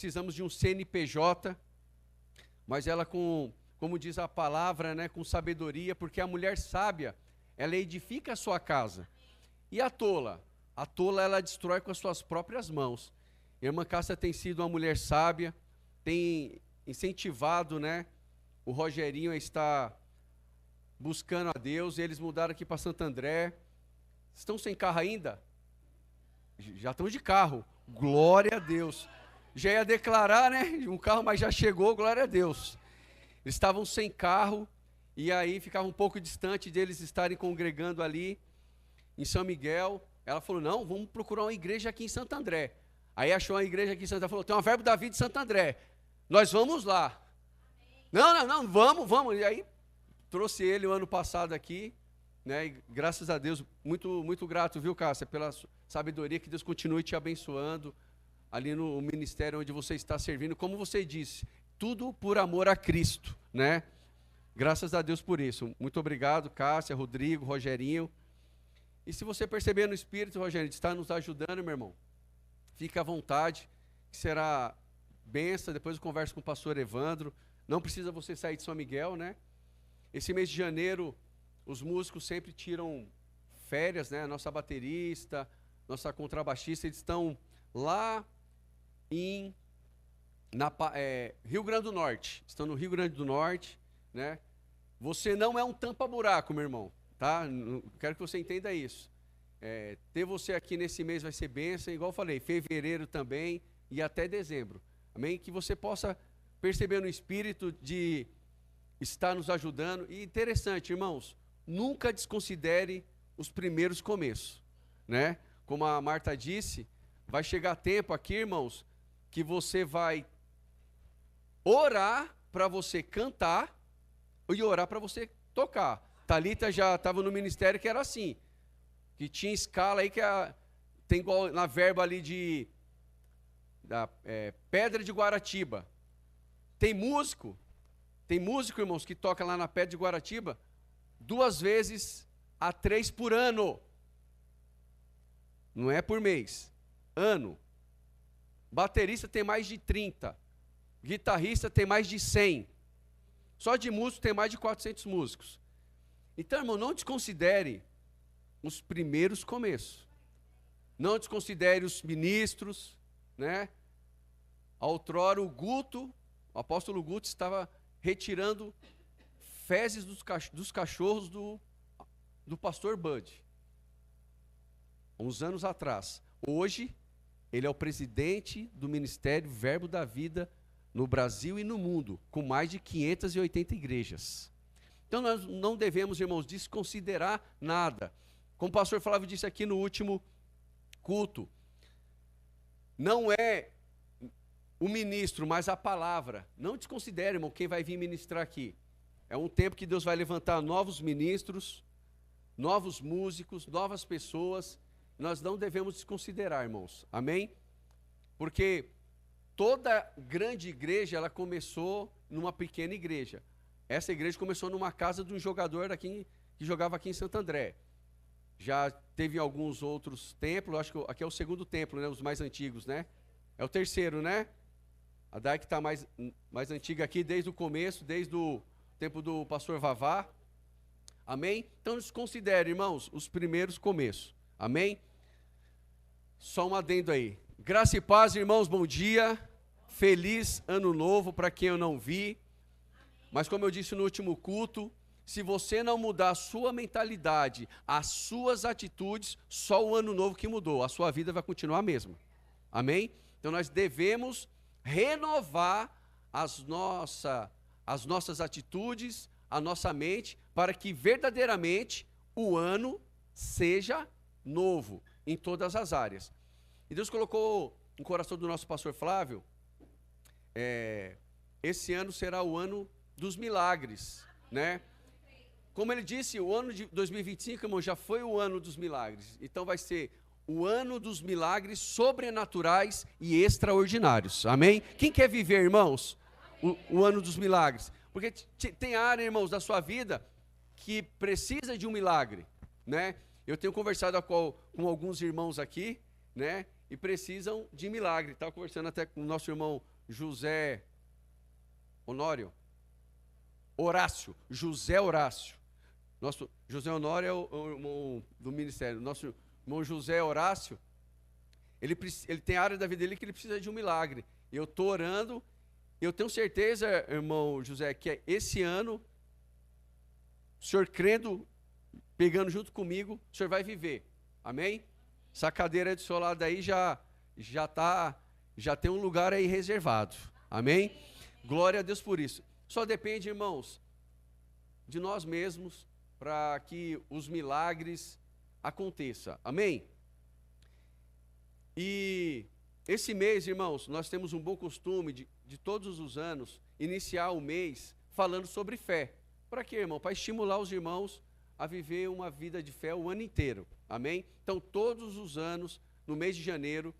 precisamos de um CNPJ, mas ela como diz a palavra, né, com sabedoria, porque a mulher sábia, ela edifica a sua casa. E a tola? A tola, ela destrói com as suas próprias mãos. A irmã Cássia tem sido uma mulher sábia, tem incentivado, né, o Rogerinho a estar buscando a Deus. Eles mudaram aqui para Santo André. Estão sem carro ainda? Já estão de carro. Glória a Deus. Já ia declarar, né, um carro, mas já chegou, glória a Deus. Eles estavam sem carro, e aí ficava um pouco distante deles estarem congregando ali em São Miguel. Ela falou, não, vamos procurar uma igreja aqui em Santo André. Aí achou uma igreja aqui em Santo André, falou, tem uma Verbo da Vida de Santo André, nós vamos lá. Não, vamos. E aí trouxe ele o ano passado aqui, né, e graças a Deus, muito, muito grato, viu, Cássia, pela sabedoria, que Deus continue te abençoando ali no ministério onde você está servindo, como você disse, tudo por amor a Cristo, né? Graças a Deus por isso. Muito obrigado, Cássia, Rodrigo, Rogerinho. E se você perceber no Espírito, Rogério, de estar nos ajudando, meu irmão, fique à vontade, que será benção. Depois eu converso com o pastor Evandro. Não precisa você sair de São Miguel, né? Esse mês de janeiro, os músicos sempre tiram férias, né? Nossa baterista, nossa contrabaixista, eles estão lá em Rio Grande do Norte. Estão no Rio Grande do Norte, né? Você não é um tampa-buraco, meu irmão, tá? Quero que você entenda isso. Ter você aqui nesse mês vai ser bênção, igual eu falei, fevereiro também e até dezembro. Amém? Que você possa perceber no Espírito de estar nos ajudando. E interessante, irmãos, nunca desconsidere os primeiros começos, né? Como a Marta disse, vai chegar tempo aqui, irmãos, que você vai orar para você cantar e orar para você tocar. Thalita já estava no ministério que era assim, que tinha escala aí que tem igual na verba ali Pedra de Guaratiba. Tem músico, irmãos, que toca lá na Pedra de Guaratiba 2 vezes a 3 por ano. Não é por mês, ano. Baterista tem mais de 30. Guitarrista tem mais de 100. Só de músico tem mais de 400 músicos. Então, irmão, não desconsidere os primeiros começos. Não desconsidere os ministros, né? Outrora o apóstolo Guto estava retirando fezes dos cachorros do pastor Bud. Uns anos atrás. Hoje, ele é o presidente do Ministério Verbo da Vida no Brasil e no mundo, com mais de 580 igrejas. Então nós não devemos, irmãos, desconsiderar nada. Como o pastor Flávio disse aqui no último culto, não é o ministro, mas a palavra. Não desconsidere, irmão, quem vai vir ministrar aqui. É um tempo que Deus vai levantar novos ministros, novos músicos, novas pessoas. Nós não devemos desconsiderar, irmãos. Amém? Porque toda grande igreja, ela começou numa pequena igreja. Essa igreja começou numa casa de um jogador daqui, que jogava aqui em Santo André. Já teve alguns outros templos, acho que aqui é o segundo templo, né, os mais antigos, né? É o terceiro, né? A Dai que está mais antiga aqui desde o começo, desde o tempo do pastor Vavá. Amém? Então desconsidere, irmãos, os primeiros começos. Amém? Só um adendo aí. Graça e paz, irmãos, bom dia. Feliz ano novo para quem eu não vi. Mas como eu disse no último culto, se você não mudar a sua mentalidade, as suas atitudes, só o ano novo que mudou, a sua vida vai continuar a mesma. Amém? Então nós devemos renovar as nossas atitudes, a nossa mente, para que verdadeiramente o ano seja novo em todas as áreas. E Deus colocou no coração do nosso pastor Flávio, esse ano será o ano dos milagres, né? Como ele disse, o ano de 2025, irmão, já foi o ano dos milagres. Então vai ser o ano dos milagres sobrenaturais e extraordinários. Amém? Quem quer viver, irmãos, o ano dos milagres? Porque tem área, irmãos, da sua vida que precisa de um milagre, né? Eu tenho conversado com alguns irmãos aqui, né? e precisam de milagre. Estava conversando até com o nosso irmão José Horácio. Nosso José Honório é o irmão do ministério. Nosso irmão José Horácio, ele tem área da vida dele que ele precisa de um milagre. Eu estou orando, eu tenho certeza, irmão José, que esse ano, o senhor crendo, pegando junto comigo, o senhor vai viver. Amém? Essa cadeira do seu lado aí já tem um lugar aí reservado. Amém? Glória a Deus por isso. Só depende, irmãos, de nós mesmos para que os milagres aconteçam. Amém? E esse mês, irmãos, nós temos um bom costume de todos os anos iniciar o mês falando sobre fé. Para quê, irmão? Para estimular os irmãos a viver uma vida de fé o ano inteiro. Amém? Então, todos os anos, no mês de janeiro,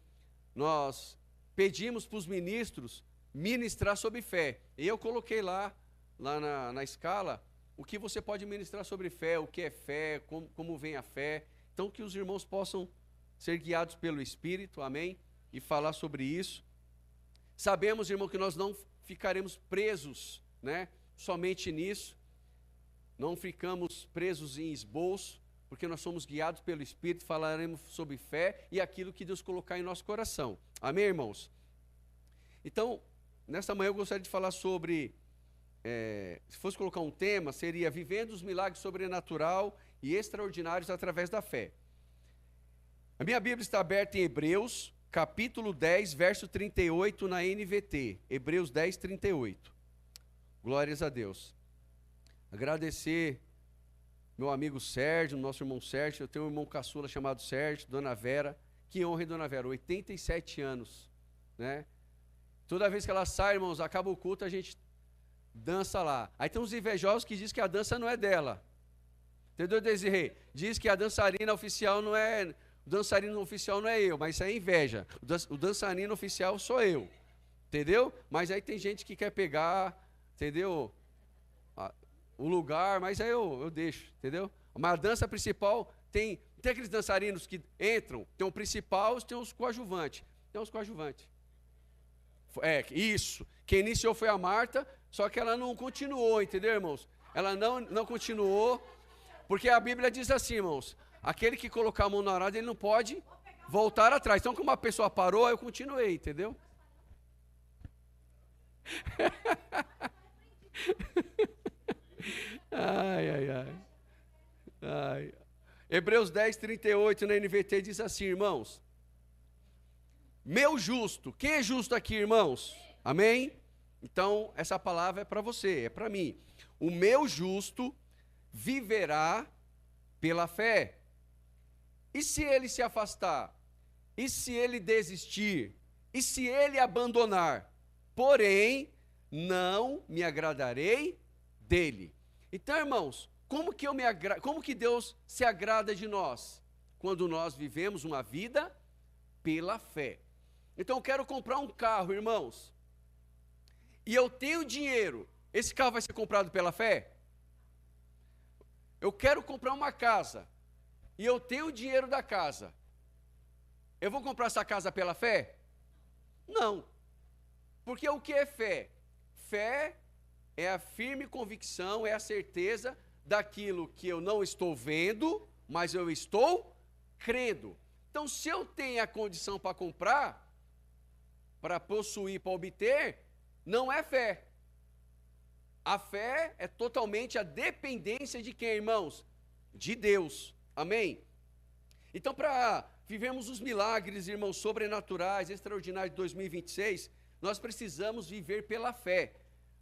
nós pedimos para os ministros ministrar sobre fé. E eu coloquei lá na escala, o que você pode ministrar sobre fé, o que é fé, como vem a fé. Então, que os irmãos possam ser guiados pelo Espírito, amém? E falar sobre isso. Sabemos, irmão, que nós não ficaremos presos, né? Somente nisso. Não ficamos presos em esboço, porque nós somos guiados pelo Espírito, falaremos sobre fé e aquilo que Deus colocar em nosso coração. Amém, irmãos? Então, nesta manhã eu gostaria de falar sobre, se fosse colocar um tema, seria vivendo os milagres sobrenatural e extraordinários através da fé. A minha Bíblia está aberta em Hebreus, capítulo 10, verso 38, na NVT. Hebreus 10, 38. Glórias a Deus. Agradecer meu amigo Sérgio, nosso irmão Sérgio. Eu tenho um irmão caçula chamado Sérgio, Dona Vera. Que honra, Dona Vera, 87 anos, né? Toda vez que ela sai, irmãos, acaba o culto, a gente dança lá. Aí tem uns invejosos que dizem que a dança não é dela. Entendeu, Desirê? Diz que a dançarina oficial não é... O dançarino oficial não é eu, mas isso é inveja. O dançarino oficial sou eu. Entendeu? Mas aí tem gente que quer pegar, entendeu? O lugar, mas aí eu deixo, entendeu? Mas a dança principal tem aqueles dançarinos que entram, tem o principal, tem os coadjuvantes. Tem os coadjuvantes. Isso. Quem iniciou foi a Marta, só que ela não continuou, entendeu, irmãos? Ela não continuou, porque a Bíblia diz assim, irmãos, aquele que colocar a mão na arada, ele não pode voltar atrás. Então, como a pessoa parou, eu continuei, entendeu? Ai. Hebreus 10, 38 na NVT diz assim, irmãos. Meu justo. Quem é justo aqui, irmãos? Amém? Então, essa palavra é para você, é para mim. O meu justo viverá pela fé. E se ele se afastar? E se ele desistir? E se ele abandonar? Porém, não me agradarei dele. Então, irmãos, como que Deus se agrada de nós? Quando nós vivemos uma vida pela fé. Então, eu quero comprar um carro, irmãos, e eu tenho dinheiro. Esse carro vai ser comprado pela fé? Eu quero comprar uma casa, e eu tenho o dinheiro da casa. Eu vou comprar essa casa pela fé? Não. Porque o que é fé? Fé é a firme convicção, é a certeza daquilo que eu não estou vendo, mas eu estou crendo. Então, se eu tenho a condição para comprar, para possuir, para obter, não é fé. A fé é totalmente a dependência de quem, irmãos? De Deus. Amém? Então, para vivermos os milagres, irmãos, sobrenaturais, extraordinários de 2026, nós precisamos viver pela fé.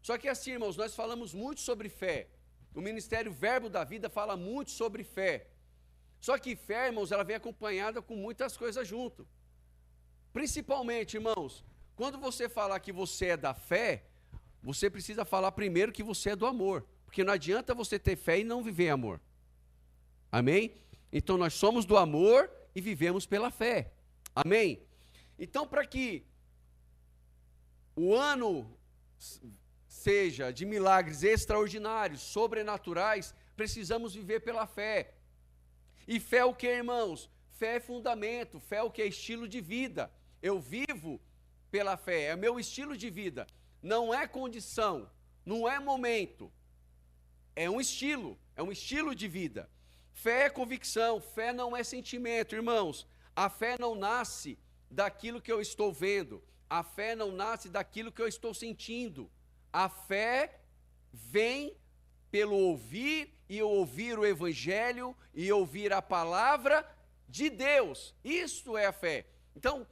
Só que assim, irmãos, nós falamos muito sobre fé. O Ministério Verbo da Vida fala muito sobre fé. Só que fé, irmãos, ela vem acompanhada com muitas coisas junto. Principalmente, irmãos, quando você falar que você é da fé, você precisa falar primeiro que você é do amor. Porque não adianta você ter fé e não viver amor. Amém? Então, nós somos do amor e vivemos pela fé. Amém? Então, para que o ano seja de milagres extraordinários, sobrenaturais, precisamos viver pela fé. E fé é o que, irmãos? fé é fundamento, fé é o que? É estilo de vida. Eu vivo pela fé, é meu estilo de vida. Não é condição, não é momento. É um estilo de vida. Fé é convicção, fé não é sentimento, irmãos. A fé não nasce daquilo que eu estou vendo. A fé não nasce daquilo que eu estou sentindo. A fé vem pelo ouvir, e ouvir o evangelho, e ouvir a palavra de Deus. Isso é a fé. Então,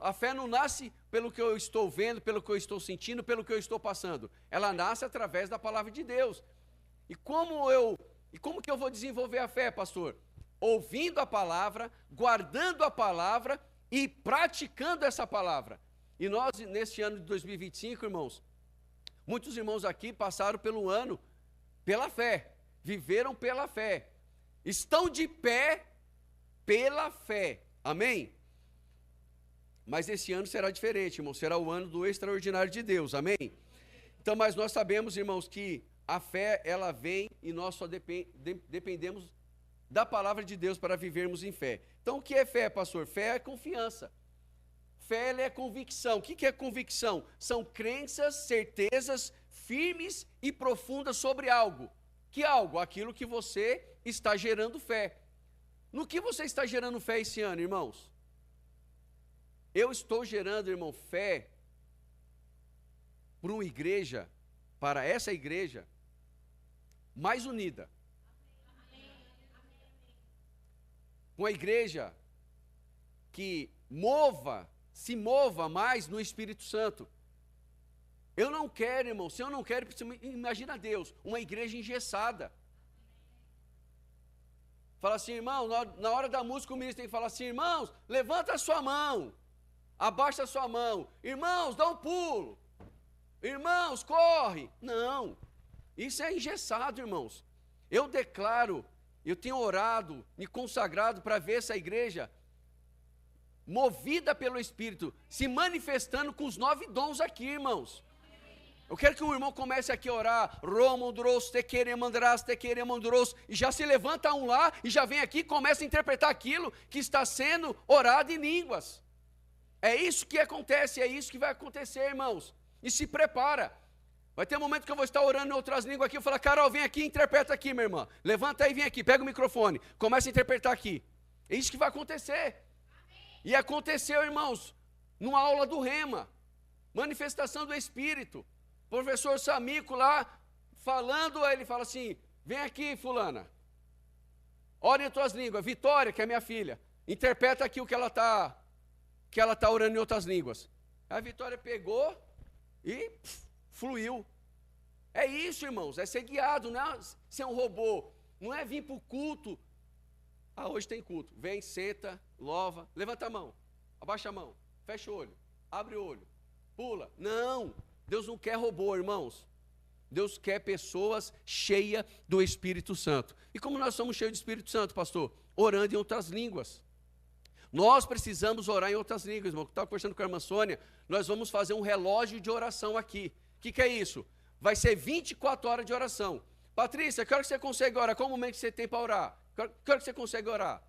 a fé não nasce pelo que eu estou vendo, pelo que eu estou sentindo, pelo que eu estou passando. Ela nasce através da palavra de Deus. E como que eu vou desenvolver a fé, pastor? Ouvindo a palavra, guardando a palavra e praticando essa palavra. E nós, neste ano de 2025, irmãos, muitos irmãos aqui passaram pelo ano pela fé, viveram pela fé, estão de pé pela fé, amém? Mas esse ano será diferente, irmão, será o ano do extraordinário de Deus, amém? Então, mas nós sabemos, irmãos, que a fé, ela vem e nós só dependemos da palavra de Deus para vivermos em fé. Então, o que é fé, pastor? Fé é confiança. Fé, ela é convicção. O que é convicção? São crenças, certezas firmes e profundas sobre algo. Que algo? Aquilo que você está gerando fé. No que você está gerando fé esse ano, irmãos? Eu estou gerando, irmão, fé para essa igreja mais unida. Uma igreja que se mova mais no Espírito Santo. Eu não quero, irmão, se eu não quero, imagina Deus, uma igreja engessada. Fala assim, irmão, na hora da música o ministro tem que falar assim, irmãos, levanta a sua mão, abaixa a sua mão, irmãos, dá um pulo, irmãos, corre. Não, isso é engessado, irmãos. Eu declaro, eu tenho orado, me consagrado para ver essa igreja movida pelo Espírito, se manifestando com os 9 dons aqui, irmãos. Eu quero que o irmão comece aqui a orar, Romondros, Tequeremandras, Tequeremandros, e já se levanta um lá, e já vem aqui e começa a interpretar aquilo que está sendo orado em línguas. É isso que acontece, é isso que vai acontecer, irmãos. E se prepara. Vai ter um momento que eu vou estar orando em outras línguas aqui, eu falo, Carol, vem aqui e interpreta aqui, minha irmã. Levanta aí, vem aqui, pega o microfone, começa a interpretar aqui. É isso que vai acontecer. E aconteceu, irmãos, numa aula do Rema, manifestação do Espírito. Professor Samico lá, falando, ele fala assim, vem aqui, fulana, ora em tuas línguas. Vitória, que é minha filha, interpreta aqui o que ela está orando em outras línguas. A Vitória pegou e fluiu. É isso, irmãos, é ser guiado, não é ser um robô, não é vir para o culto. Ah, hoje tem culto, vem, senta, louva, levanta a mão, abaixa a mão, fecha o olho, abre o olho, pula. Não, Deus não quer robô, irmãos. Deus quer pessoas cheias do Espírito Santo. E como nós somos cheios do Espírito Santo, pastor? Orando em outras línguas. Nós precisamos orar em outras línguas, irmão. Eu estava conversando com a irmã Sônia, nós vamos fazer um relógio de oração aqui. O que é isso? Vai ser 24 horas de oração. Patrícia, que hora que você consegue orar? Qual o momento que você tem para orar? Que hora que você consegue orar?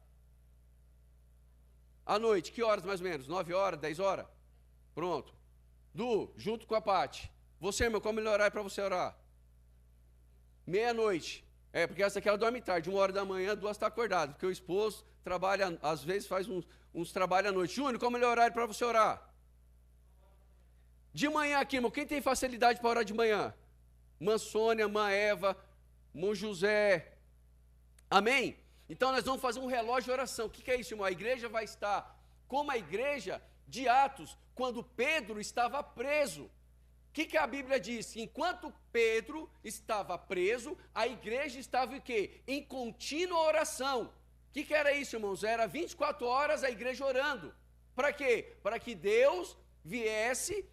À noite, que horas mais ou menos? 9 horas, 10 horas? Pronto. Du, junto com a Pati. Você, irmão, qual o melhor horário para você orar? Meia-noite. É, porque essa aqui ela dorme tarde, 1 hora da manhã, 2 está acordado, porque o esposo trabalha, às vezes faz uns trabalhos à noite. Júnior, qual o melhor horário para você orar? De manhã aqui, irmão, quem tem facilidade para orar de manhã? Mãe Sônia, Mãe Eva, Mãe José. Amém? Então nós vamos fazer um relógio de oração. O que é isso, irmão? A igreja vai estar como a igreja de Atos, quando Pedro estava preso. O que a Bíblia diz? Enquanto Pedro estava preso, a igreja estava em quê? Em contínua oração. O que era isso, irmãos? Era 24 horas a igreja orando. Para quê? Para que Deus viesse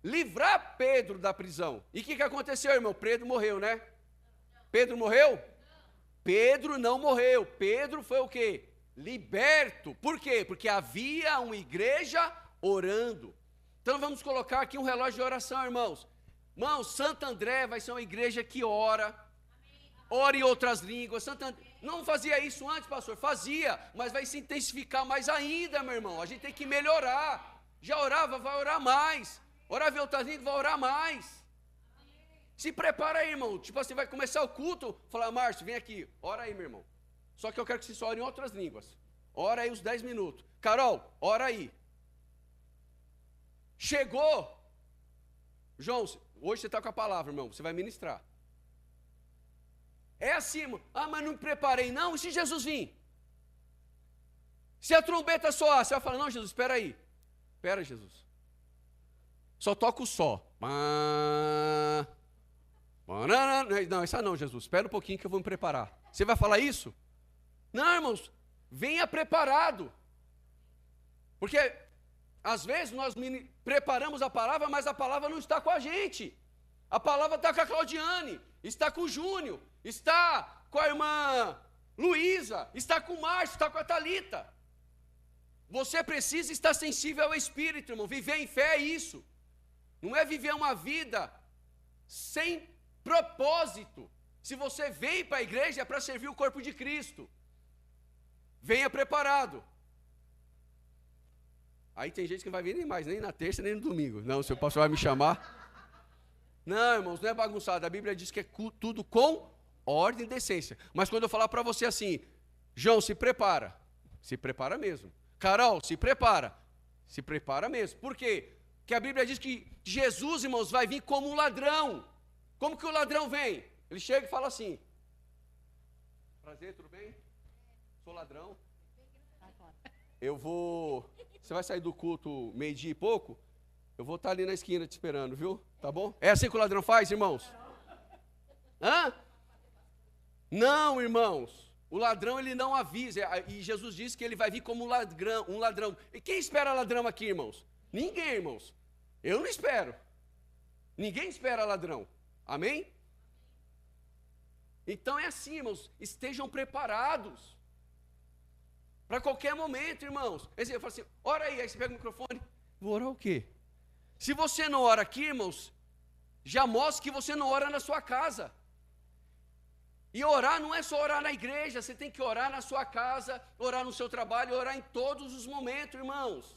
livrar Pedro da prisão. E o que aconteceu, irmão? Pedro morreu, né? Pedro morreu? Pedro não morreu. Pedro foi o quê? Liberto. Por quê? Porque havia uma igreja orando. Então vamos colocar aqui um relógio de oração, irmãos. Irmãos, Santo André vai ser uma igreja que ora. Ora em outras línguas. Não fazia isso antes, pastor? Fazia, mas vai se intensificar mais ainda, meu irmão. A gente tem que melhorar. Já orava, vai orar mais. Orava em outras línguas, vai orar mais. Se prepara aí, irmão. Tipo assim, vai começar o culto. Fala, Márcio, vem aqui. Ora aí, meu irmão. Só que eu quero que você ore em outras línguas. Ora aí os 10 minutos. Carol, ora aí. Chegou. João, hoje você está com a palavra, irmão. Você vai ministrar. É assim, irmão. Ah, mas não me preparei. Não, e se Jesus vir? Se a trombeta soar, você vai falar, não, Jesus, espera aí. Espera, Jesus. Só toca o Sol. Não, essa não, Jesus. Espera um pouquinho que eu vou me preparar. Você vai falar isso? Não, irmãos. Venha preparado. Porque, às vezes, nós preparamos a palavra, mas a palavra não está com a gente. A palavra está com a Claudiane, está com o Júnior, está com a irmã Luísa, está com o Márcio, está com a Thalita. Você precisa estar sensível ao Espírito, irmão. Viver em fé é isso. Não é viver uma vida sem propósito. Se você vem para a igreja é para servir o corpo de Cristo. Venha preparado. Aí tem gente que não vai vir nem mais, nem na terça, nem no domingo. Não, se o pastor vai me chamar. Não, irmãos, não é bagunçado. A Bíblia diz que é tudo com ordem e decência. Mas quando eu falar para você assim, João, se prepara mesmo. Carol, se prepara mesmo. Por quê? Porque a Bíblia diz que Jesus, irmãos, vai vir como um ladrão. Como que o ladrão vem? Ele chega e fala assim, prazer, tudo bem? Sou ladrão. Você vai sair do culto meio-dia e pouco? Eu vou estar ali na esquina te esperando, viu? Tá bom? É assim que o ladrão faz, irmãos? Hã? Não, irmãos. O ladrão, ele não avisa. E Jesus disse que ele vai vir como um ladrão. E quem espera ladrão aqui, irmãos? Ninguém, irmãos. Eu não espero. Ninguém espera ladrão. Amém? Então é assim, irmãos. Estejam preparados. Para qualquer momento, irmãos. Eu falo assim, ora aí você pega o microfone. Vou orar o quê? Se você não ora aqui, irmãos, já mostra que você não ora na sua casa. E orar não é só orar na igreja, você tem que orar na sua casa, orar no seu trabalho, orar em todos os momentos, irmãos.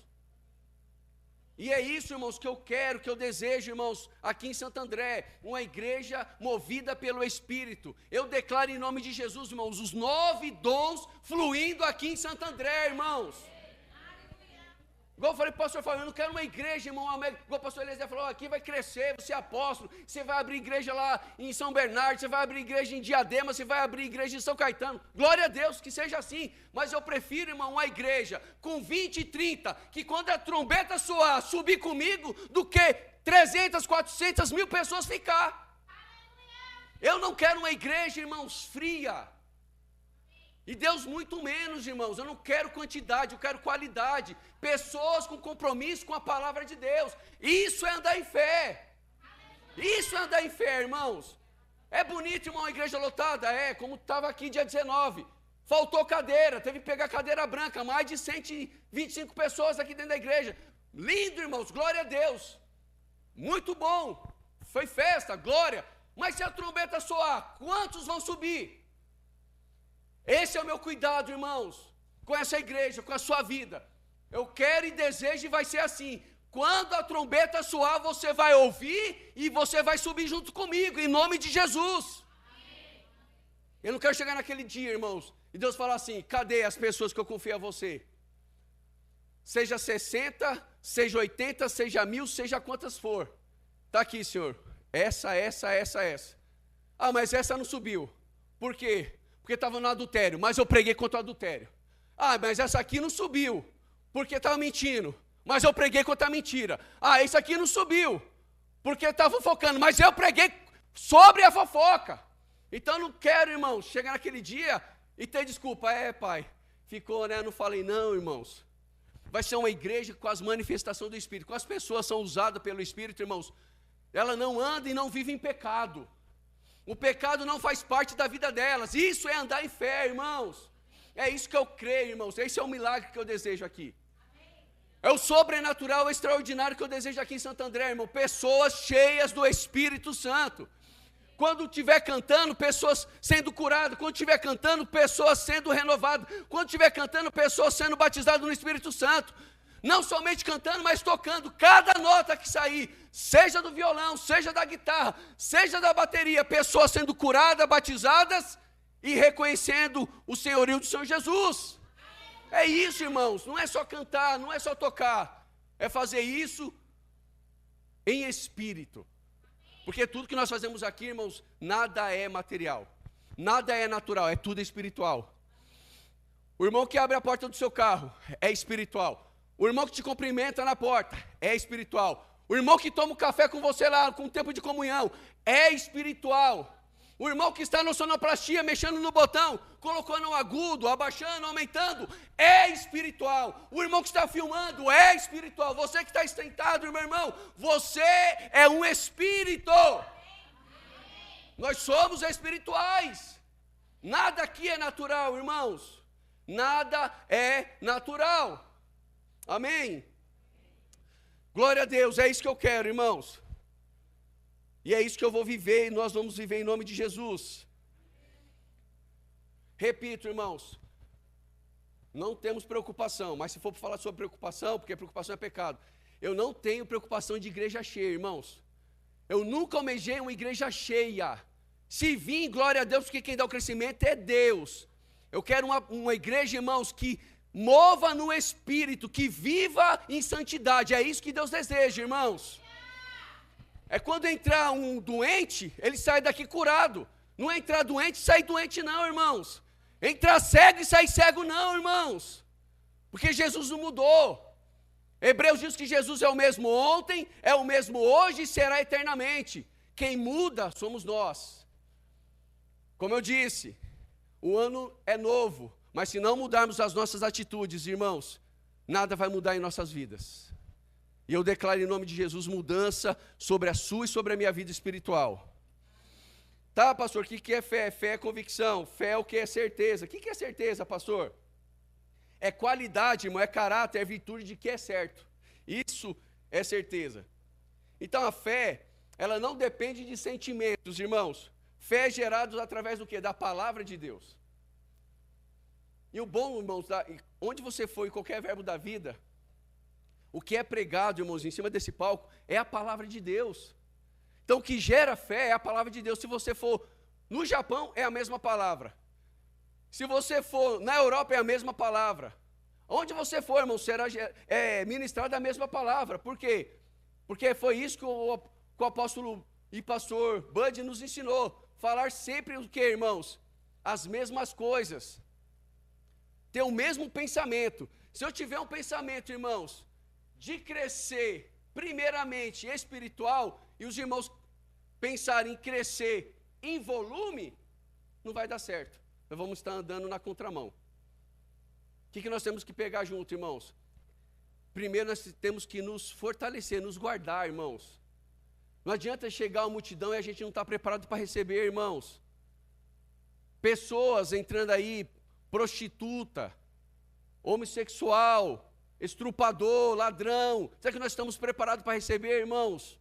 E é isso, irmãos, que eu quero, que eu desejo, irmãos, aqui em Santo André, uma igreja movida pelo Espírito. Eu declaro em nome de Jesus, irmãos, os 9 dons fluindo aqui em Santo André, irmãos. Igual eu falei para o pastor Fábio, eu não quero uma igreja, irmão, igual o pastor Eliezer falou, aqui vai crescer, você é apóstolo, você vai abrir igreja lá em São Bernardo, você vai abrir igreja em Diadema, você vai abrir igreja em São Caetano, glória a Deus, que seja assim, mas eu prefiro, irmão, uma igreja com 20 e 30, que quando a trombeta soar, subir comigo, do que 300, 400 mil pessoas ficar. Eu não quero uma igreja, irmãos, fria. E Deus muito menos, irmãos. Eu não quero quantidade, eu quero qualidade. Pessoas com compromisso com a palavra de Deus. Isso é andar em fé. Isso é andar em fé, irmãos. É bonito, irmão, a igreja lotada? É, como estava aqui dia 19. Faltou cadeira, teve que pegar cadeira branca. Mais de 125 pessoas aqui dentro da igreja. Lindo, irmãos, glória a Deus. Muito bom. Foi festa, glória. Mas se a trombeta soar, quantos vão subir? Esse é o meu cuidado, irmãos, com essa igreja, com a sua vida. Eu quero e desejo e vai ser assim. Quando a trombeta soar, você vai ouvir e você vai subir junto comigo, em nome de Jesus. Eu não quero chegar naquele dia, irmãos, e Deus falar assim, cadê as pessoas que eu confio a você? Seja 60, seja 80, seja 1000, seja quantas for. Está aqui, Senhor. Essa. Ah, mas essa não subiu. Por quê? Porque estava no adultério, mas eu preguei contra o adultério. Ah, mas essa aqui não subiu, porque estava mentindo, mas eu preguei contra a mentira. Ah, esse aqui não subiu, porque estava fofocando, mas eu preguei sobre a fofoca. Então eu não quero, irmãos, chegar naquele dia e ter desculpa. Pai, ficou, né? Não falei não, irmãos. Vai ser uma igreja com as manifestações do Espírito, com as pessoas são usadas pelo Espírito, irmãos. Ela não anda e não vive em pecado. O pecado não faz parte da vida delas. Isso é andar em fé, irmãos. É isso que eu creio, irmãos. Esse é o milagre que eu desejo aqui. É o sobrenatural, o extraordinário que eu desejo aqui em Santo André, irmão. Pessoas cheias do Espírito Santo. Quando estiver cantando, pessoas sendo curadas. Quando estiver cantando, pessoas sendo renovadas. Quando estiver cantando, pessoas sendo batizadas no Espírito Santo. Não somente cantando, mas tocando. Cada nota que sair, seja do violão, seja da guitarra, seja da bateria, pessoas sendo curadas, batizadas e reconhecendo o senhorio do Senhor Jesus. É isso, irmãos. Não é só cantar, não é só tocar. É fazer isso em espírito. Porque tudo que nós fazemos aqui, irmãos, nada é material. Nada é natural, é tudo espiritual. O irmão que abre a porta do seu carro é espiritual. O irmão que te cumprimenta na porta é espiritual. O irmão que toma o café com você lá, com o tempo de comunhão, é espiritual. O irmão que está na sonoplastia, mexendo no botão, colocando um agudo, abaixando, aumentando, é espiritual. O irmão que está filmando é espiritual. Você que está sentado, meu irmão, você é um espírito. Nós somos espirituais. Nada aqui é natural, irmãos. Nada é natural. Amém? Glória a Deus, é isso que eu quero, irmãos. E é isso que eu vou viver, e nós vamos viver em nome de Jesus. Repito, irmãos, não temos preocupação, mas se for para falar sobre preocupação, porque preocupação é pecado, eu não tenho preocupação de igreja cheia, irmãos. Eu nunca almejei uma igreja cheia. Se vir, glória a Deus, porque quem dá o crescimento é Deus. Eu quero uma igreja, irmãos, que mova no Espírito, que viva em santidade. É isso que Deus deseja, irmãos. É quando entrar um doente, ele sai daqui curado. Não é entrar doente e sair doente não, irmãos. Entrar cego e sair cego não, irmãos. Porque Jesus não mudou. Hebreus diz que Jesus é o mesmo ontem, é o mesmo hoje e será eternamente. Quem muda somos nós. Como eu disse, o ano é novo. Mas se não mudarmos as nossas atitudes, irmãos, nada vai mudar em nossas vidas. E eu declaro em nome de Jesus mudança sobre a sua e sobre a minha vida espiritual. Tá, pastor, o que é fé? Fé é convicção. Fé é o que é certeza. O que é certeza, pastor? É qualidade, irmão, é caráter, é virtude de que é certo. Isso é certeza. Então a fé, ela não depende de sentimentos, irmãos. Fé é gerada através do quê? Da palavra de Deus. E o bom, irmãos, onde você for, em qualquer verbo da vida, o que é pregado, irmãos, em cima desse palco, é a palavra de Deus. Então, o que gera fé é a palavra de Deus. Se você for no Japão, é a mesma palavra. Se você for na Europa, é a mesma palavra. Onde você for, irmão, será ministrada a mesma palavra. Por quê? Porque foi isso que o apóstolo e pastor Bud nos ensinou. Falar sempre o quê, irmãos? As mesmas coisas. Ter o mesmo pensamento. Se eu tiver um pensamento, irmãos, de crescer, primeiramente espiritual, e os irmãos pensarem em crescer em volume, não vai dar certo. Nós vamos estar andando na contramão. O que nós temos que pegar junto, irmãos? Primeiro nós temos que nos fortalecer, nos guardar, irmãos. Não adianta chegar a multidão e a gente não estar preparado para receber, irmãos. Pessoas entrando aí, prostituta, homossexual, estrupador, ladrão. Será que nós estamos preparados para receber, irmãos?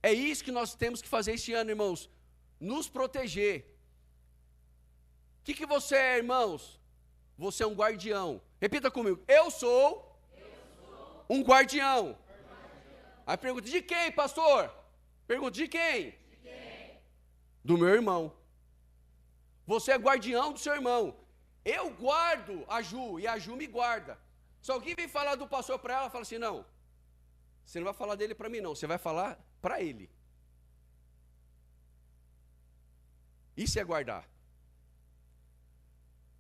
É isso que nós temos que fazer este ano, irmãos. Nos proteger. O que você é, irmãos? Você é um guardião. Repita comigo. Eu sou um guardião. Aí pergunta, de quem, pastor? Pergunta, de quem? Do meu irmão. Você é guardião do seu irmão. Eu guardo a Ju e a Ju me guarda. Se alguém vem falar do pastor para ela, fala assim, não, você não vai falar dele para mim não, você vai falar para ele. Isso é guardar.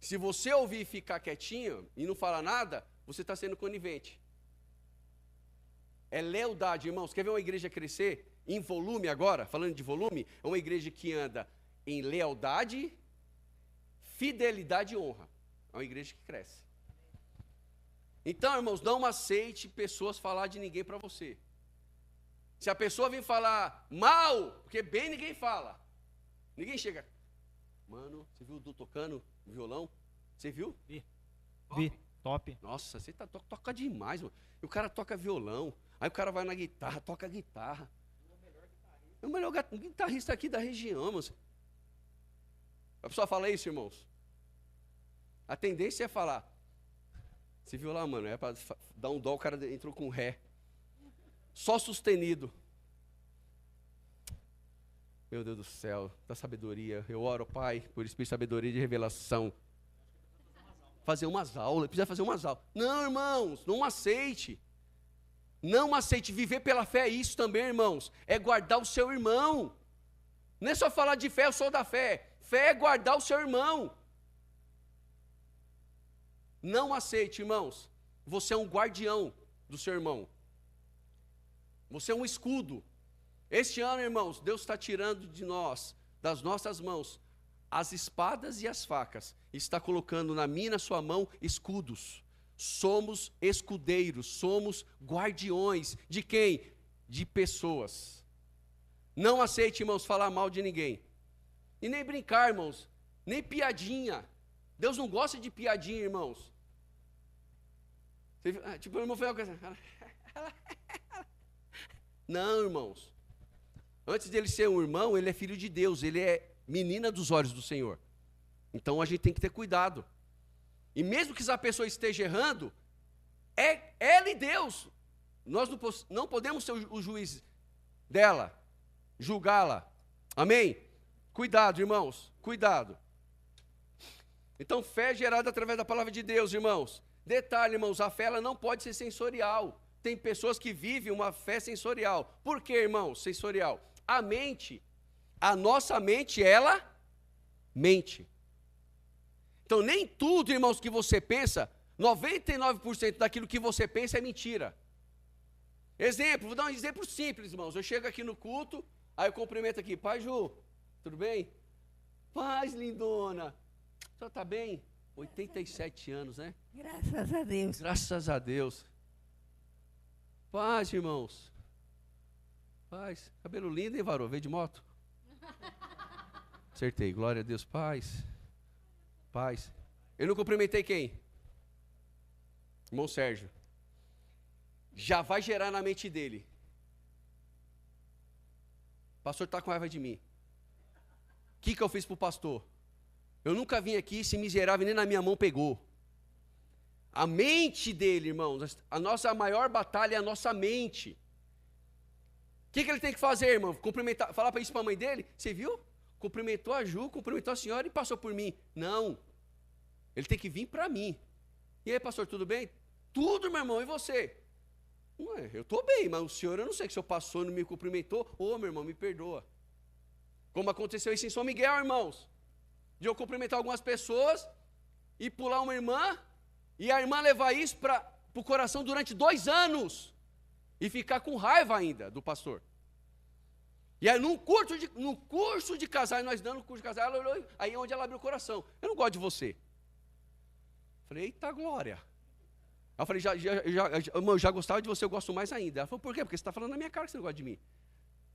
Se você ouvir e ficar quietinho e não falar nada, você está sendo conivente. É lealdade, irmãos. Quer ver uma igreja crescer em volume agora? Falando de volume, é uma igreja que anda em lealdade, fidelidade e honra. É uma igreja que cresce. Então, irmãos, não aceite pessoas falar de ninguém para você. Se a pessoa vir falar mal, porque bem ninguém fala. Ninguém chega. Mano, você viu o Du tocando violão? Você viu? Vi. Top. Nossa, você toca demais, mano. E o cara toca violão. Aí o cara vai na guitarra, toca guitarra. É o melhor guitarrista aqui da região, irmãos. A pessoa fala isso, irmãos. A tendência é falar. Você viu lá, mano, é para dar um dó, o cara entrou com ré. Só sustenido. Meu Deus do céu, da sabedoria. Eu oro, Pai, por espírito de sabedoria e de revelação. Fazer umas aulas, precisa fazer umas aulas. Não, irmãos, não aceite. Não aceite. Viver pela fé é isso também, irmãos. É guardar o seu irmão. Não é só falar de fé, eu sou da fé. Fé é guardar o seu irmão. Não aceite, irmãos. Você é um guardião do seu irmão. Você é um escudo. Este ano, irmãos, Deus está tirando de nós, das nossas mãos, as espadas e as facas. Está colocando na minha e na sua mão escudos. Somos escudeiros, somos guardiões. De quem? De pessoas. Não aceite, irmãos, falar mal de ninguém. E nem brincar, irmãos. Nem piadinha. Deus não gosta de piadinha, irmãos. Tipo, o irmão foi uma coisa. Não, irmãos. Antes dele ser um irmão, ele é filho de Deus. Ele é menina dos olhos do Senhor. Então a gente tem que ter cuidado. E mesmo que essa pessoa esteja errando, é ela e Deus. Nós não podemos ser o juiz dela, julgá-la. Amém? Cuidado, irmãos. Cuidado. Então, fé é gerada através da palavra de Deus, irmãos. Detalhe, irmãos, a fé ela não pode ser sensorial. Tem pessoas que vivem uma fé sensorial. Por que, irmãos, sensorial? A mente, a nossa mente, ela mente. Então, nem tudo, irmãos, que você pensa, 99% daquilo que você pensa é mentira. Exemplo, vou dar um exemplo simples, irmãos. Eu chego aqui no culto, aí eu cumprimento aqui, Pai Ju, tudo bem? Paz, lindona. O senhor está bem? 87 anos, né? Graças a Deus. Graças a Deus. Paz, irmãos. Paz. Cabelo lindo, hein, varô? Veio de moto? Acertei. Glória a Deus. Paz. Paz. Eu não cumprimentei quem? Irmão Sérgio. Já vai gerar na mente dele. O pastor está com raiva de mim. O que eu fiz para o pastor? Eu nunca vim aqui, esse miserável nem na minha mão pegou. A mente dele, irmãos, a nossa maior batalha é a nossa mente. O que ele tem que fazer, irmão? Cumprimentar, falar para isso para a mãe dele? Você viu? Cumprimentou a Ju, cumprimentou a senhora e passou por mim. Não. Ele tem que vir para mim. E aí, pastor, tudo bem? Tudo, meu irmão, e você? Ué, eu estou bem, mas o senhor, eu não sei que o senhor passou e não me cumprimentou. Ô, meu irmão, me perdoa. Como aconteceu isso em São Miguel, irmãos. De eu cumprimentar algumas pessoas e pular uma irmã, e a irmã levar isso para o coração durante 2 anos, e ficar com raiva ainda do pastor. E aí, num curso de casais, nós dando o curso de casais, ela olhou, aí é onde ela abriu o coração. Eu não gosto de você. Falei, eita glória. Aí eu falei, irmão, eu já gostava de você, eu gosto mais ainda. Ela falou, por quê? Porque você está falando na minha cara que você não gosta de mim. Eu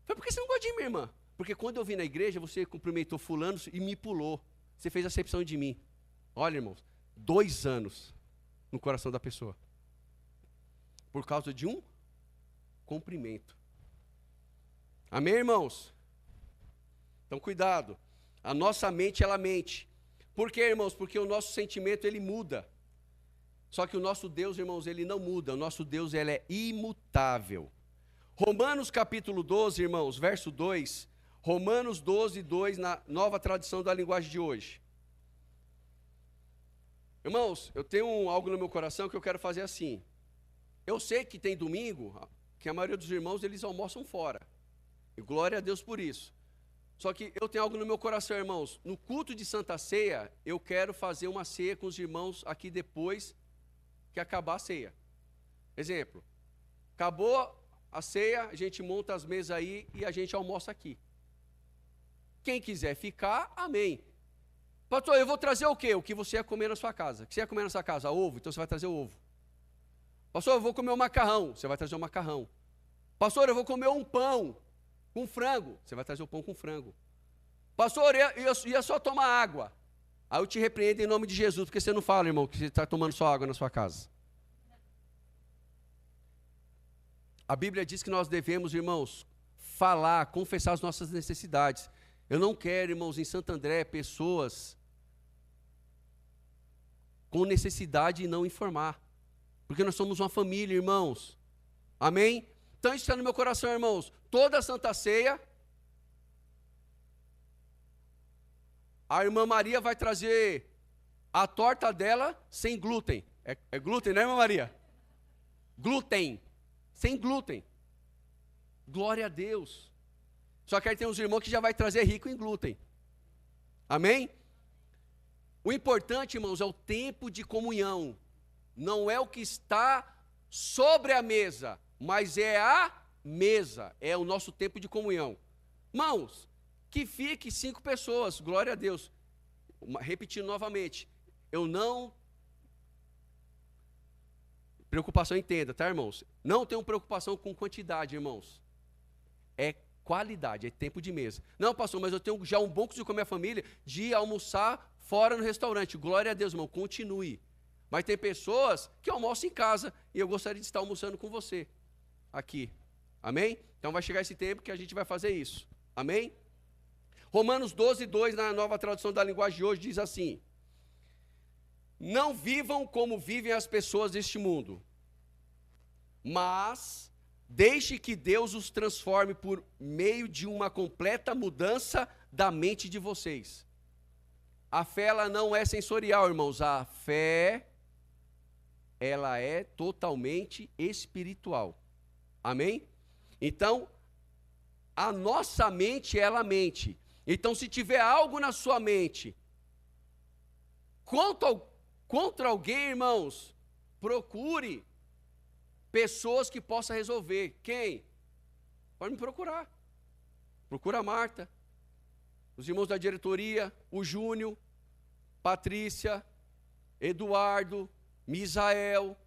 falei, por que você não gosta de mim, irmã? Porque quando eu vim na igreja, você cumprimentou fulano e me pulou. Você fez acepção de mim. Olha, irmãos, 2 anos no coração da pessoa. Por causa de um cumprimento. Amém, irmãos? Então, cuidado. A nossa mente, ela mente. Por quê, irmãos? Porque o nosso sentimento, ele muda. Só que o nosso Deus, irmãos, ele não muda. O nosso Deus, ele é imutável. Romanos capítulo 12, irmãos, verso 2. Romanos 12, 2, na nova tradução da linguagem de hoje. Irmãos, eu tenho algo no meu coração que eu quero fazer assim. Eu sei que tem domingo, que a maioria dos irmãos, eles almoçam fora. E glória a Deus por isso. Só que eu tenho algo no meu coração, irmãos. No culto de Santa Ceia, eu quero fazer uma ceia com os irmãos aqui depois que acabar a ceia. Exemplo, acabou a ceia, a gente monta as mesas aí e a gente almoça aqui. Quem quiser ficar, amém. Pastor, eu vou trazer o quê? O que você ia comer na sua casa. O que você ia comer na sua casa? Ovo? Então você vai trazer o ovo. Pastor, eu vou comer um macarrão. Você vai trazer o macarrão. Pastor, eu vou comer um pão com frango. Você vai trazer o pão com frango. Pastor, eu ia só tomar água. Aí eu te repreendo em nome de Jesus, porque você não fala, irmão, que você está tomando só água na sua casa. A Bíblia diz que nós devemos, irmãos, falar, confessar as nossas necessidades. Eu não quero, irmãos, em Santo André, pessoas com necessidade e não informar. Porque nós somos uma família, irmãos. Amém? Então isso está no meu coração, irmãos. Toda a Santa Ceia, a irmã Maria vai trazer a torta dela sem glúten. É glúten, né, irmã Maria? Glúten. Sem glúten. Glória a Deus. Só que aí tem uns irmãos que já vai trazer rico em glúten. Amém? O importante, irmãos, é o tempo de comunhão. Não é o que está sobre a mesa, mas é a mesa. É o nosso tempo de comunhão. Irmãos, que fique 5 pessoas, glória a Deus. Repetindo novamente, eu não... Preocupação, entenda, tá, irmãos? Não tenho preocupação com quantidade, irmãos. É qualidade, é tempo de mesa. Não, pastor, mas eu tenho já um bom costume com a minha família de almoçar fora no restaurante. Glória a Deus, irmão, continue. Mas tem pessoas que almoçam em casa e eu gostaria de estar almoçando com você aqui. Amém? Então vai chegar esse tempo que a gente vai fazer isso. Amém? Romanos 12, 2, na nova tradução da linguagem de hoje, diz assim: não vivam como vivem as pessoas deste mundo, mas deixe que Deus os transforme por meio de uma completa mudança da mente de vocês. A fé, ela não é sensorial, irmãos. A fé, ela é totalmente espiritual. Amém? Então, a nossa mente, ela mente. Então, se tiver algo na sua mente contra alguém, irmãos, procure pessoas que possam resolver. Quem? Pode me procurar. Procura a Marta, os irmãos da diretoria, o Júnior, Patrícia, Eduardo, Misael,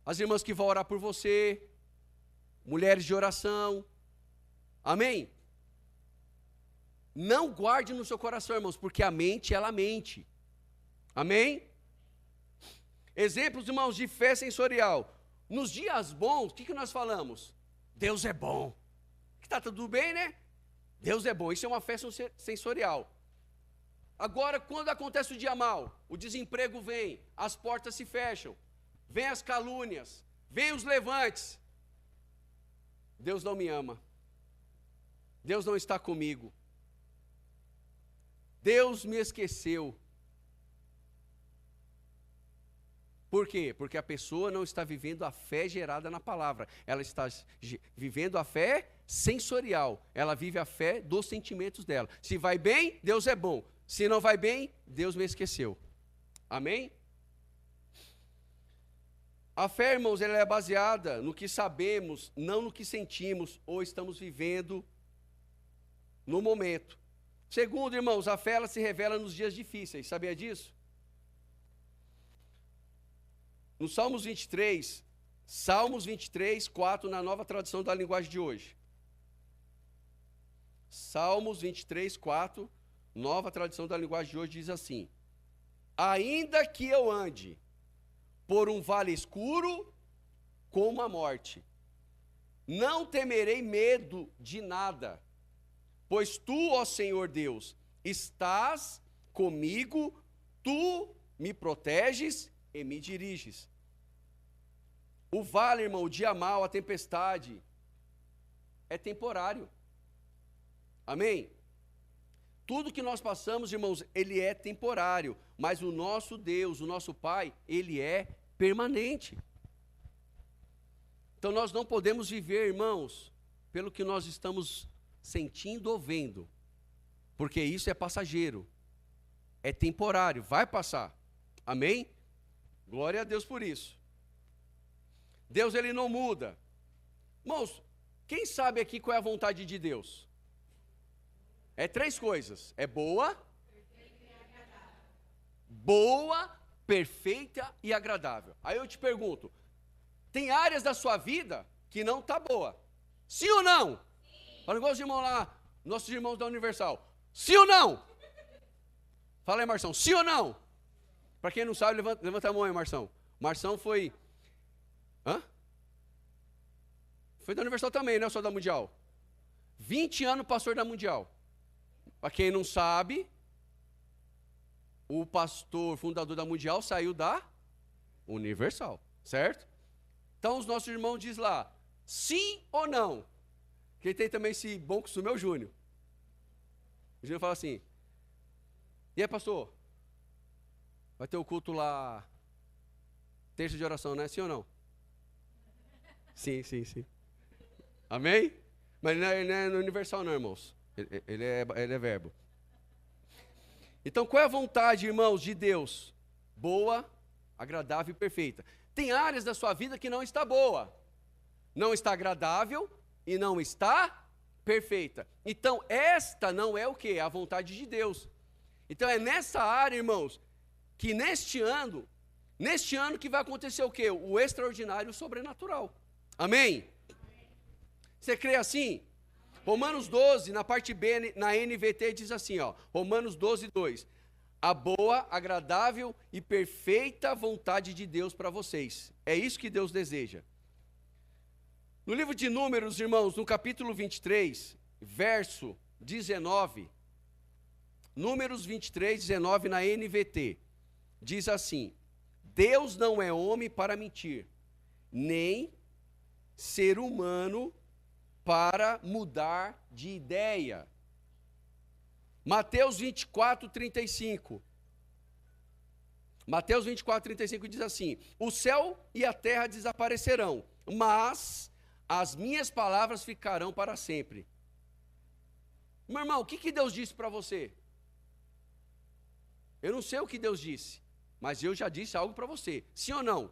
as irmãs que vão orar por você, mulheres de oração. Amém? Não guarde no seu coração, irmãos, porque a mente, ela mente. Amém? Exemplos, irmãos, de fé sensorial. Nos dias bons, o que nós falamos? Deus é bom. Está tudo bem, né? Deus é bom. Isso é uma fé sensorial. Agora, quando acontece o dia mal, o desemprego vem, as portas se fecham, vem as calúnias, vem os levantes. Deus não me ama. Deus não está comigo. Deus me esqueceu. Por quê? Porque a pessoa não está vivendo a fé gerada na palavra. Ela está vivendo a fé sensorial. Ela vive a fé dos sentimentos dela. Se vai bem, Deus é bom. Se não vai bem, Deus me esqueceu. Amém? A fé, irmãos, ela é baseada no que sabemos, não no que sentimos ou estamos vivendo no momento. Segundo, irmãos, a fé ela se revela nos dias difíceis. Sabia disso? No Salmos 23, 4, na nova tradução da linguagem de hoje. Salmos 23, 4, nova tradução da linguagem de hoje, diz assim: ainda que eu ande por um vale escuro como a morte, não temerei medo de nada, pois tu, ó Senhor Deus, estás comigo, tu me proteges e me diriges. O vale, irmão, o dia mau, a tempestade, é temporário. Amém? Tudo que nós passamos, irmãos, ele é temporário, mas o nosso Deus, o nosso Pai, ele é permanente. Então nós não podemos viver, irmãos, pelo que nós estamos sentindo ou vendo, porque isso é passageiro, é temporário, vai passar. Amém? Glória a Deus por isso. Deus, ele não muda. Irmãos, quem sabe aqui qual é a vontade de Deus? É 3 coisas. É boa, perfeita e agradável. Aí eu te pergunto, tem áreas da sua vida que não está boa? Sim ou não? Sim. Fala igual os irmãos lá, nossos irmãos da Universal. Sim ou não? Fala aí, Marção, sim ou não? Para quem não sabe, levanta a mão aí, Marção. Marção foi... Hã? Foi da Universal também, não é só da Mundial. 20 anos pastor da Mundial. Para quem não sabe, o pastor fundador da Mundial saiu da Universal, certo? Então os nossos irmãos dizem lá, sim ou não? Quem tem também esse bom costume é o Júnior. O Júnior fala assim, e aí pastor, vai ter o culto lá, terça de oração, né? Sim ou não? Sim. Amém? Mas não é no Universal não, irmãos. Ele é verbo. Então, qual é a vontade, irmãos, de Deus? Boa, agradável e perfeita. Tem áreas da sua vida que não está boa. Não está agradável e não está perfeita. Então, esta não é o quê? A vontade de Deus. Então, é nessa área, irmãos, que neste ano que vai acontecer o quê? O extraordinário, o sobrenatural. Amém? Você crê assim? Romanos 12, na parte B, na NVT, diz assim, ó, Romanos 12, 2. A boa, agradável e perfeita vontade de Deus para vocês. É isso que Deus deseja. No livro de Números, irmãos, no capítulo 23, verso 19, Números 23, 19 na NVT, diz assim, Deus não é homem para mentir, nem ser humano para mudar de ideia. Mateus 24, 35. Mateus 24, 35 diz assim, o céu e a terra desaparecerão, mas as minhas palavras ficarão para sempre. Meu irmão, o que Deus disse para você? Eu não sei o que Deus disse, mas eu já disse algo para você. Sim ou não?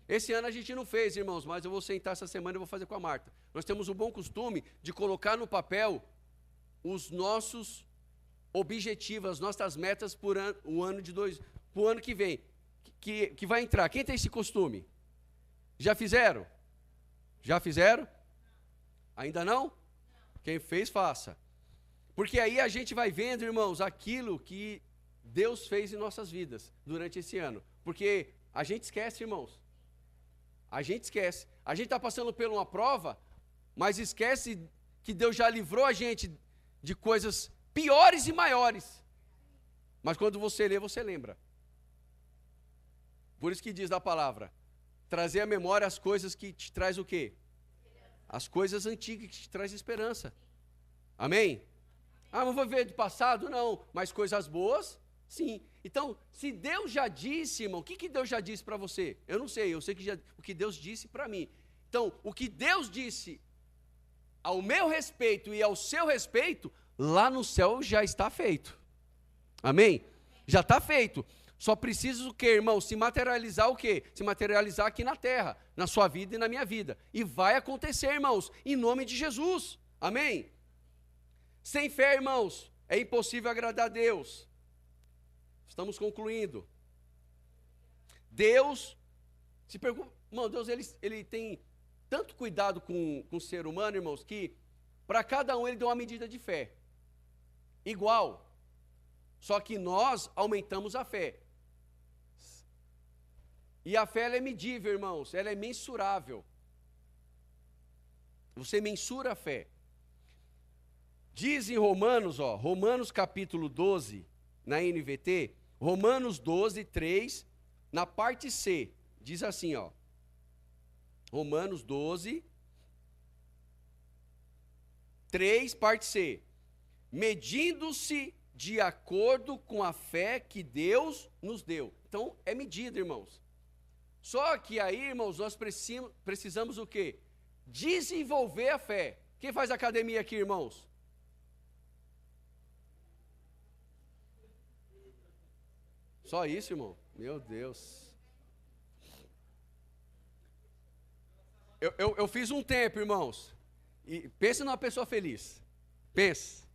Esse ano a gente não fez, irmãos, mas eu vou sentar essa semana e vou fazer com a Marta. Nós temos o bom costume de colocar no papel os nossos objetivos, as nossas metas por ano, pro ano que vem, que vai entrar. Quem tem esse costume? Já fizeram? Já fizeram? Ainda não? Quem fez, faça. Porque aí a gente vai vendo, irmãos, aquilo que Deus fez em nossas vidas durante esse ano. Porque a gente esquece, irmãos. A gente esquece. A gente está passando por uma prova, mas esquece que Deus já livrou a gente de coisas piores e maiores. Mas quando você lê, você lembra. Por isso que diz da palavra, trazer à memória as coisas que te traz o quê? As coisas antigas que te traz esperança. Amém? Ah, não vou ver do passado? Não. Mas coisas boas, sim. Então, se Deus já disse, irmão, o que Deus já disse para você? Eu não sei, eu sei que o que Deus disse para mim. Então, o que Deus disse ao meu respeito e ao seu respeito, lá no céu já está feito. Amém? Já está feito. Só precisa o quê, irmão? Se materializar o quê? Se materializar aqui na terra, na sua vida e na minha vida. E vai acontecer, irmãos, em nome de Jesus. Amém? Sem fé, irmãos, é impossível agradar a Deus. Estamos concluindo. Deus, se pergunta, irmão, Deus ele tem tanto cuidado com o ser humano, irmãos, que para cada um ele deu uma medida de fé. Igual. Só que nós aumentamos a fé. E a fé ela é medível, irmãos, ela é mensurável. Você mensura a fé. Diz em Romanos, Romanos capítulo 12, na NVT, Romanos 12, 3, na parte C, diz assim, Romanos 12, 3, parte C, medindo-se de acordo com a fé que Deus nos deu. Então, é medida, irmãos. Só que aí, irmãos, nós precisamos o quê? Desenvolver a fé. Quem faz academia aqui, irmãos? Só isso, irmão? Meu Deus. Eu fiz um tempo, irmãos. E pensa numa pessoa feliz. Pensa.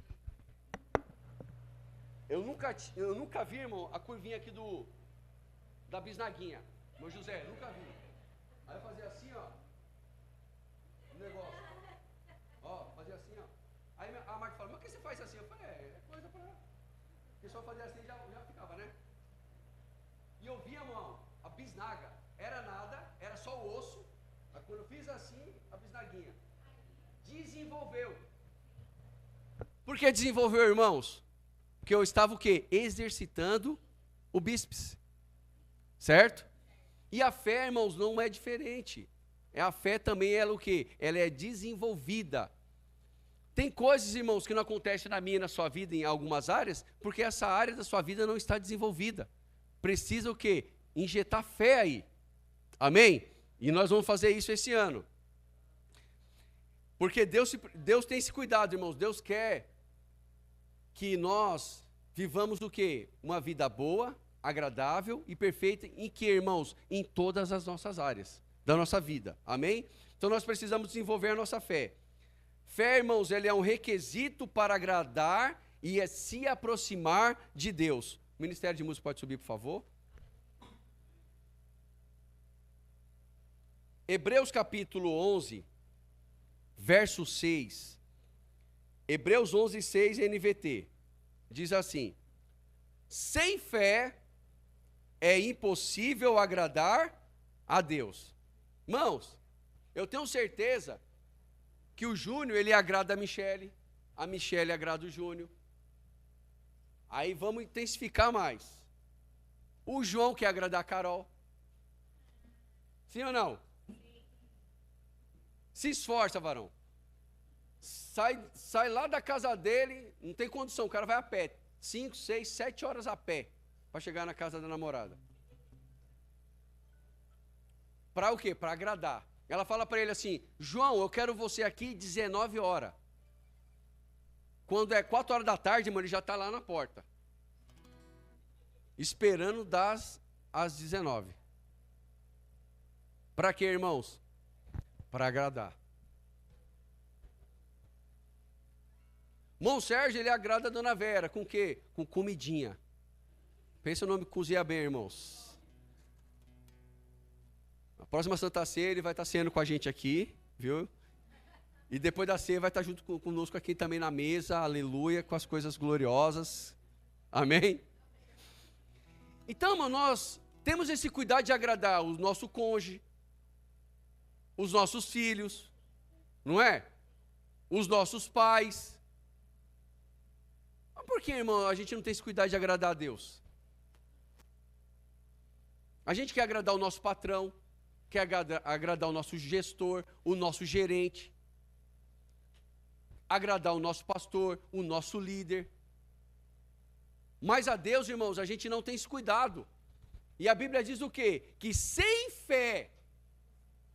Eu nunca vi, irmão, a curvinha aqui da bisnaguinha. Meu José, nunca vi. Aí eu fazia assim, o negócio. Fazia assim, Aí a Marta falou, mas por que você faz assim? Eu falei, é coisa pra... Porque só fazia assim já ficava, né? E eu via, irmão, a bisnaga. Era nada, era só o osso. Aí quando eu fiz assim, a bisnaguinha desenvolveu. Por que desenvolveu, irmãos? Porque eu estava o quê? Exercitando o bíceps. Certo? E a fé, irmãos, não é diferente. A fé também, ela o quê? Ela é desenvolvida. Tem coisas, irmãos, que não acontecem na minha e na sua vida em algumas áreas, porque essa área da sua vida não está desenvolvida. Precisa o quê? Injetar fé aí. Amém? E nós vamos fazer isso esse ano. Porque Deus tem esse cuidado, irmãos. Deus quer que nós vivamos o quê? Uma vida boa, agradável e perfeita, em que, irmãos? Em todas as nossas áreas da nossa vida. Amém? Então nós precisamos desenvolver a nossa fé. Fé, irmãos, ele é um requisito para agradar e se aproximar de Deus. O Ministério de Música pode subir, por favor. Hebreus capítulo 11, verso 6. Hebreus 11, 6, NVT. Diz assim: sem fé é impossível agradar a Deus. Irmãos, eu tenho certeza que o Júnior, ele agrada a Michele agrada o Júnior. Aí vamos intensificar mais. O João quer agradar a Carol. Sim ou não? Se esforça, varão. Sai lá da casa dele, não tem condição, o cara vai a pé. 5, 6, 7 horas a pé para chegar na casa da namorada. Para o quê? Para agradar. Ela fala para ele assim: João, eu quero você aqui 19 horas. Quando é 4 horas da tarde, irmão, ele já está lá na porta. Esperando às 19. Para quê, irmãos? Para agradar. Irmão Sérgio, ele agrada a dona Vera. Com o quê? Com comidinha. Pensa o nome que cozinha bem, irmãos. Na próxima Santa Ceia, ele vai estar ceando com a gente aqui, viu? E depois da ceia vai estar junto conosco aqui também na mesa, aleluia, com as coisas gloriosas. Amém? Então, irmão, nós temos esse cuidado de agradar o nosso cônjuge, os nossos filhos, não é? Os nossos pais. Mas por que, irmão, a gente não tem esse cuidado de agradar a Deus? A gente quer agradar o nosso patrão, quer agradar o nosso gestor, o nosso gerente, agradar o nosso pastor, o nosso líder. Mas a Deus, irmãos, a gente não tem esse cuidado. E a Bíblia diz o quê? Que sem fé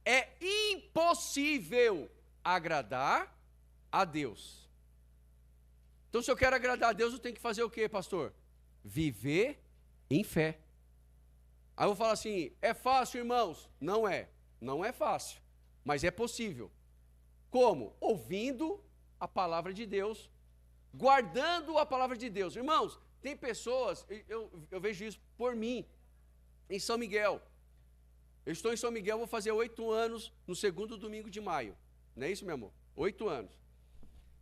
é impossível agradar a Deus. Então, se eu quero agradar a Deus, eu tenho que fazer o quê, pastor? Viver em fé. Aí eu vou falar assim: é fácil, irmãos? Não é. Não é fácil, mas é possível. Como? Ouvindo a palavra de Deus, guardando a palavra de Deus. Irmãos, tem pessoas, eu vejo isso por mim, em São Miguel. Eu estou em São Miguel, vou fazer 8 anos no segundo domingo de maio. Não é isso, meu amor? 8 anos.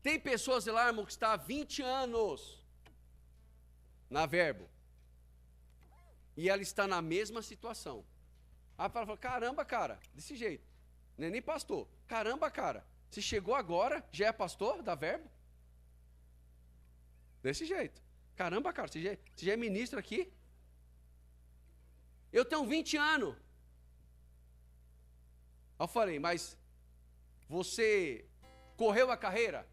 Tem pessoas lá, irmão, que está há 20 anos na Verbo. E ela está na mesma situação. Aí ela fala: caramba, cara, desse jeito. Não é nem pastor. Caramba, cara, você chegou agora, já é pastor da Verbo? Desse jeito. Caramba, cara, você já é ministro aqui? Eu tenho 20 anos. Aí eu falei: mas você correu a carreira?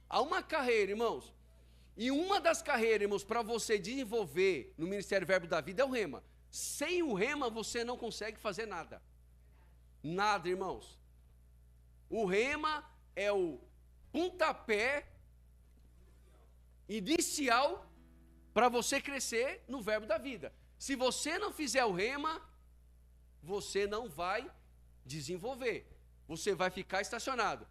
Há uma carreira, irmãos. E uma das carreiras, irmãos, para você desenvolver no Ministério Verbo da Vida é o rema. Sem o rema você não consegue fazer nada. Nada, irmãos. O rema é o pontapé inicial para você crescer no Verbo da Vida. Se você não fizer o rema, você não vai desenvolver. Você vai ficar estacionado.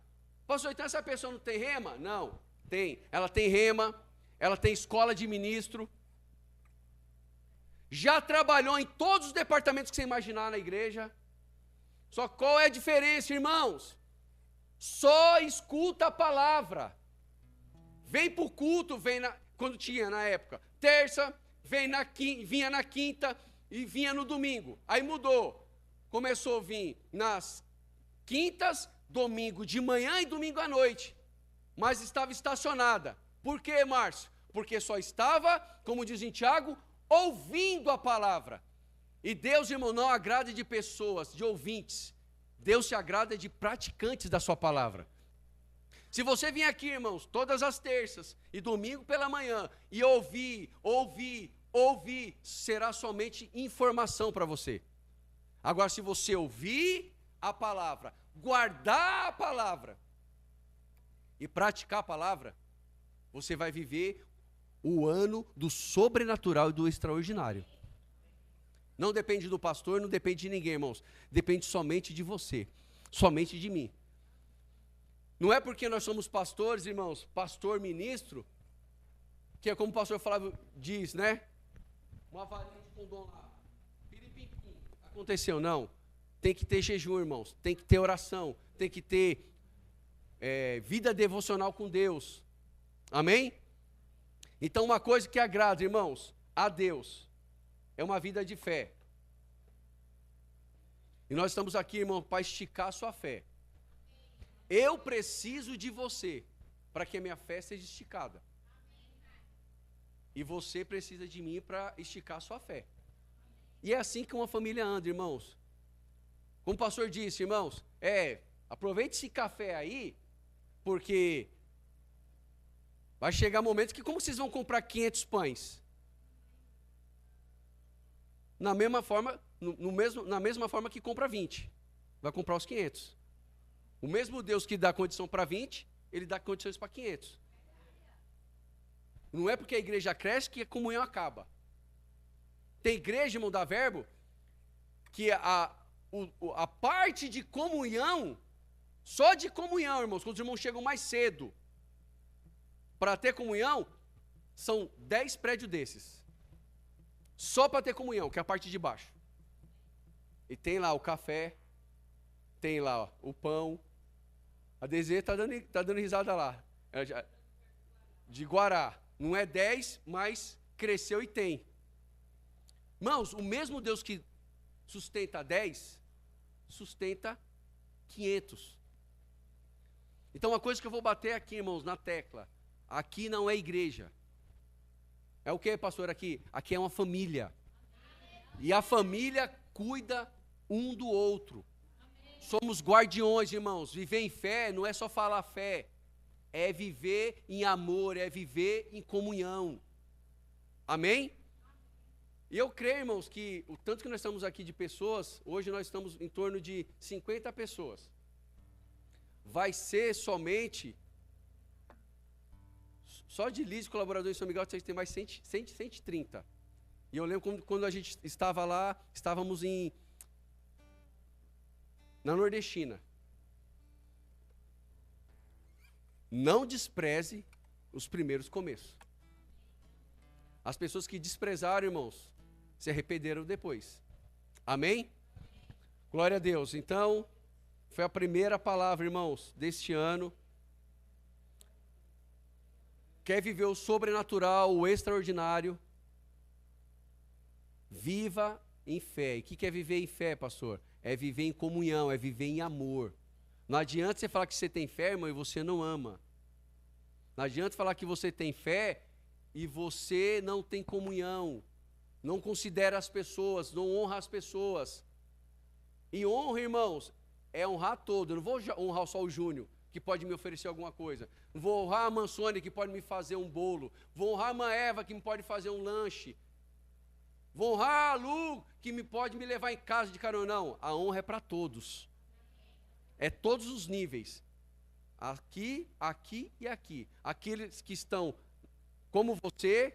Pastor, então essa pessoa não tem rema? Não, tem. Ela tem rema, ela tem escola de ministro, já trabalhou em todos os departamentos que você imaginar na igreja. Só qual é a diferença, irmãos? Só escuta a palavra. Vem para o culto, quando tinha na época, terça, vinha na quinta e vinha no domingo. Aí mudou. Começou a vir nas quintas, domingo de manhã e domingo à noite. Mas estava estacionada. Por quê, Márcio? Porque só estava, como diz em Tiago, ouvindo a palavra. E Deus, irmão, não agrada de pessoas, de ouvintes. Deus se agrada de praticantes da sua palavra. Se você vir aqui, irmãos, todas as terças e domingo pela manhã, e ouvir, será somente informação para você. Agora, se você ouvir a palavra, guardar a palavra e praticar a palavra, você vai viver o ano do sobrenatural e do extraordinário. Não depende do pastor, não depende de ninguém, irmãos. Depende somente de você, somente de mim. Não é porque nós somos pastores, irmãos, pastor, ministro, que é como o pastor Flávio diz, né? Uma varinha de condom lá, piripipim, aconteceu, não. Tem que ter jejum, irmãos, tem que ter oração, tem que ter vida devocional com Deus. Amém? Então, uma coisa que agrada, irmãos, a Deus, é uma vida de fé. E nós estamos aqui, irmão, para esticar a sua fé. Eu preciso de você para que a minha fé seja esticada. E você precisa de mim para esticar a sua fé. E é assim que uma família anda, irmãos. Como o pastor disse, irmãos, aproveite esse café aí, porque vai chegar momentos que como vocês vão comprar 500 pães? Na mesma forma, na mesma forma que compra 20, vai comprar os 500. O mesmo Deus que dá condição para 20, Ele dá condições para 500. Não é porque a igreja cresce que a comunhão acaba. Tem igreja, irmão, da Verbo, que a parte de comunhão, só de comunhão, irmãos, quando os irmãos chegam mais cedo para ter comunhão, são 10 prédios desses. Só para ter comunhão, que é a parte de baixo. E tem lá o café, tem lá o pão. A Desê está dando risada lá. De Guará. Não é 10, mas cresceu e tem. Irmãos, o mesmo Deus que sustenta 10, sustenta 500. Então, uma coisa que eu vou bater aqui, irmãos, na tecla. Aqui não é igreja. É o que, pastor, aqui? Aqui é uma família. E a família cuida um do outro. Somos guardiões, irmãos. Viver em fé não é só falar fé. É viver em amor, é viver em comunhão. Amém? E eu creio, irmãos, que o tanto que nós estamos aqui de pessoas, hoje nós estamos em torno de 50 pessoas. Vai ser somente, só de Liz, colaboradores de São Miguel, vocês têm mais 130. E eu lembro quando a gente estava lá, estávamos na Nordestina. Não despreze os primeiros começos. As pessoas que desprezaram, irmãos, se arrependeram depois. Amém? Glória a Deus. Então, foi a primeira palavra, irmãos, deste ano. Quer viver o sobrenatural, o extraordinário? Viva em fé. E o que é viver em fé, pastor? É viver em comunhão, é viver em amor. Não adianta você falar que você tem fé, irmão, e você não ama. Não adianta falar que você tem fé e você não tem comunhão. Não considera as pessoas, não honra as pessoas. E honra, irmãos, é honrar todo. Eu não vou honrar só o Júnior, que pode me oferecer alguma coisa. Não vou honrar a Mansônia, que pode me fazer um bolo. Vou honrar a Irmã Eva, que me pode fazer um lanche. Vou honrar a Lu, que pode me levar em casa de carona. Não, a honra é para todos. É todos os níveis. Aqui, aqui e aqui. Aqueles que estão como você,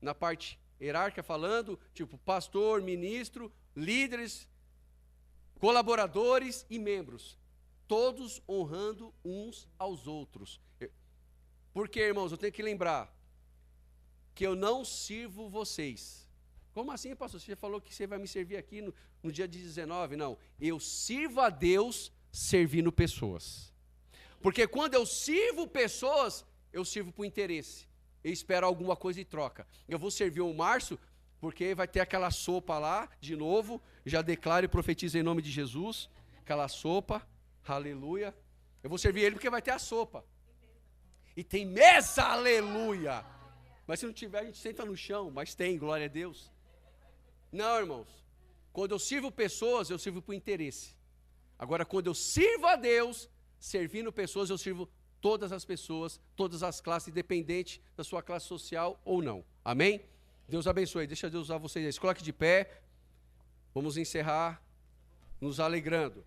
na parte hierárquica falando, tipo pastor, ministro, líderes, colaboradores e membros. Todos honrando uns aos outros. Porque, irmãos, eu tenho que lembrar que eu não sirvo vocês. Como assim, pastor? Você falou que você vai me servir aqui no dia 19? Não. Eu sirvo a Deus servindo pessoas. Porque quando eu sirvo pessoas, eu sirvo por interesse. Eu espero alguma coisa em troca. Eu vou servir o Márcio, porque vai ter aquela sopa lá, de novo. Já declaro e profetizo em nome de Jesus. Aquela sopa, aleluia. Eu vou servir ele porque vai ter a sopa. E tem mesa, aleluia. Mas se não tiver, a gente senta no chão. Mas tem, glória a Deus. Não, irmãos. Quando eu sirvo pessoas, eu sirvo por interesse. Agora, quando eu sirvo a Deus, servindo pessoas, eu sirvo todas as pessoas, todas as classes, independente da sua classe social ou não. Amém? Deus abençoe. Deixa Deus usar vocês aí. Se coloque de pé. Vamos encerrar nos alegrando.